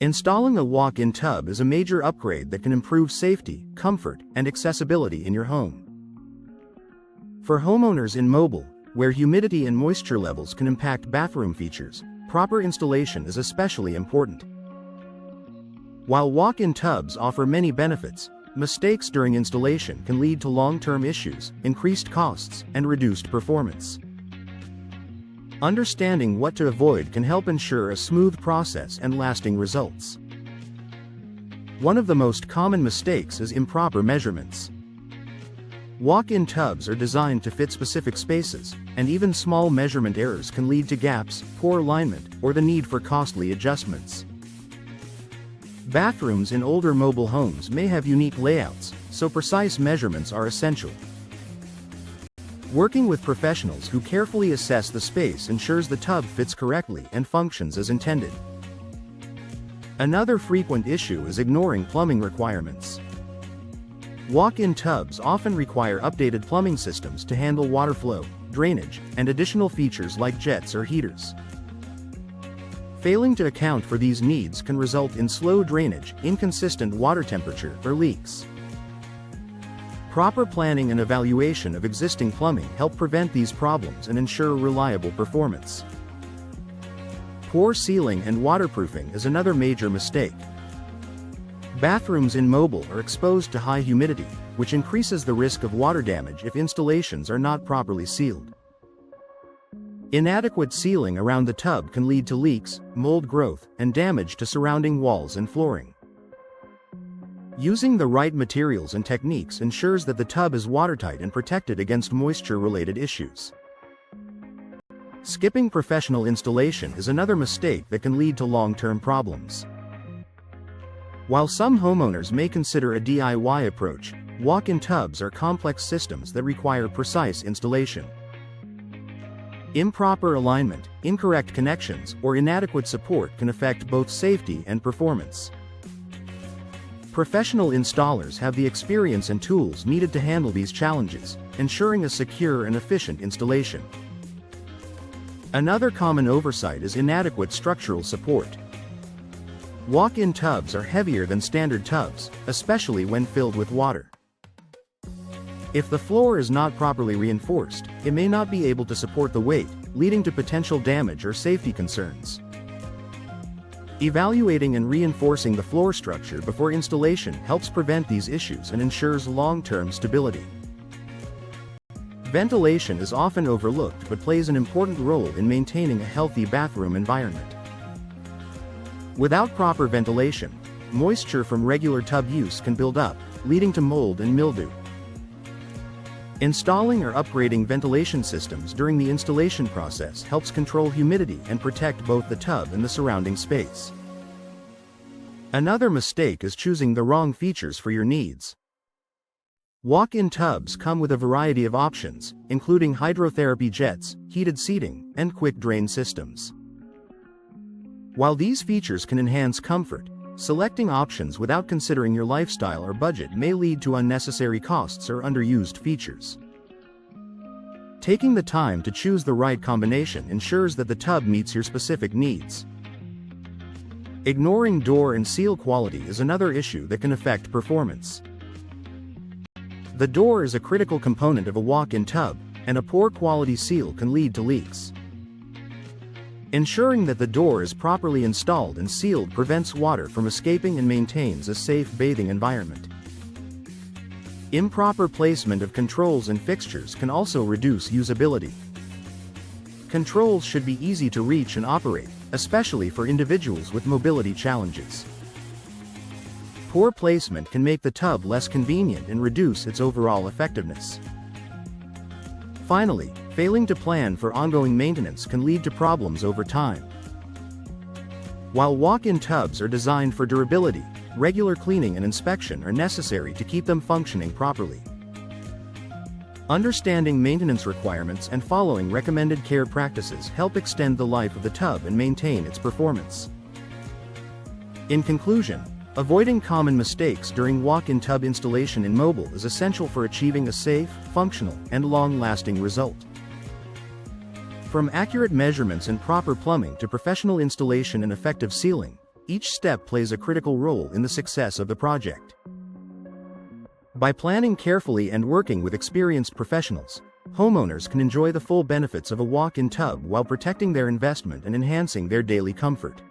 Installing a walk-in tub is a major upgrade that can improve safety, comfort, and accessibility in your home. For homeowners in mobile, where humidity and moisture levels can impact bathroom features, proper installation is especially important. While walk-in tubs offer many benefits, mistakes during installation can lead to long-term issues, increased costs, and reduced performance. Understanding what to avoid can help ensure a smooth process and lasting results. One of the most common mistakes is improper measurements. Walk-in tubs are designed to fit specific spaces, and even small measurement errors can lead to gaps, poor alignment, or the need for costly adjustments. Bathrooms in older mobile homes may have unique layouts, so precise measurements are essential. Working with professionals who carefully assess the space ensures the tub fits correctly and functions as intended. Another frequent issue is ignoring plumbing requirements. Walk-in tubs often require updated plumbing systems to handle water flow, drainage, and additional features like jets or heaters. Failing to account for these needs can result in slow drainage, inconsistent water temperature, or leaks. Proper planning and evaluation of existing plumbing help prevent these problems and ensure reliable performance. Poor sealing and waterproofing is another major mistake. Bathrooms in mobile are exposed to high humidity, which increases the risk of water damage if installations are not properly sealed. Inadequate sealing around the tub can lead to leaks, mold growth, and damage to surrounding walls and flooring. Using the right materials and techniques ensures that the tub is watertight and protected against moisture-related issues. Skipping professional installation is another mistake that can lead to long-term problems. While some homeowners may consider a DIY approach, walk-in tubs are complex systems that require precise installation. Improper alignment, incorrect connections, or inadequate support can affect both safety and performance. Professional installers have the experience and tools needed to handle these challenges, ensuring a secure and efficient installation. Another common oversight is inadequate structural support. Walk-in tubs are heavier than standard tubs, especially when filled with water. If the floor is not properly reinforced, it may not be able to support the weight, leading to potential damage or safety concerns. Evaluating and reinforcing the floor structure before installation helps prevent these issues and ensures long-term stability. Ventilation is often overlooked but plays an important role in maintaining a healthy bathroom environment. Without proper ventilation, moisture from regular tub use can build up, leading to mold and mildew. Installing or upgrading ventilation systems during the installation process helps control humidity and protect both the tub and the surrounding space. Another mistake is choosing the wrong features for your needs. Walk-in tubs come with a variety of options, including hydrotherapy jets, heated seating, and quick drain systems. While these features can enhance comfort, selecting options without considering your lifestyle or budget may lead to unnecessary costs or underused features. Taking the time to choose the right combination ensures that the tub meets your specific needs. Ignoring door and seal quality is another issue that can affect performance. The door is a critical component of a walk-in tub, and a poor quality seal can lead to leaks. Ensuring that the door is properly installed and sealed prevents water from escaping and maintains a safe bathing environment. Improper placement of controls and fixtures can also reduce usability. Controls should be easy to reach and operate, especially for individuals with mobility challenges. Poor placement can make the tub less convenient and reduce its overall effectiveness. Finally, failing to plan for ongoing maintenance can lead to problems over time. While walk-in tubs are designed for durability, regular cleaning and inspection are necessary to keep them functioning properly. Understanding maintenance requirements and following recommended care practices help extend the life of the tub and maintain its performance. In conclusion, avoiding common mistakes during walk-in tub installation in mobile is essential for achieving a safe, functional, and long-lasting result. From accurate measurements and proper plumbing to professional installation and effective sealing, Each step plays a critical role in the success of the project. By planning carefully and working with experienced professionals, homeowners can enjoy the full benefits of a walk-in tub while protecting their investment and enhancing their daily comfort.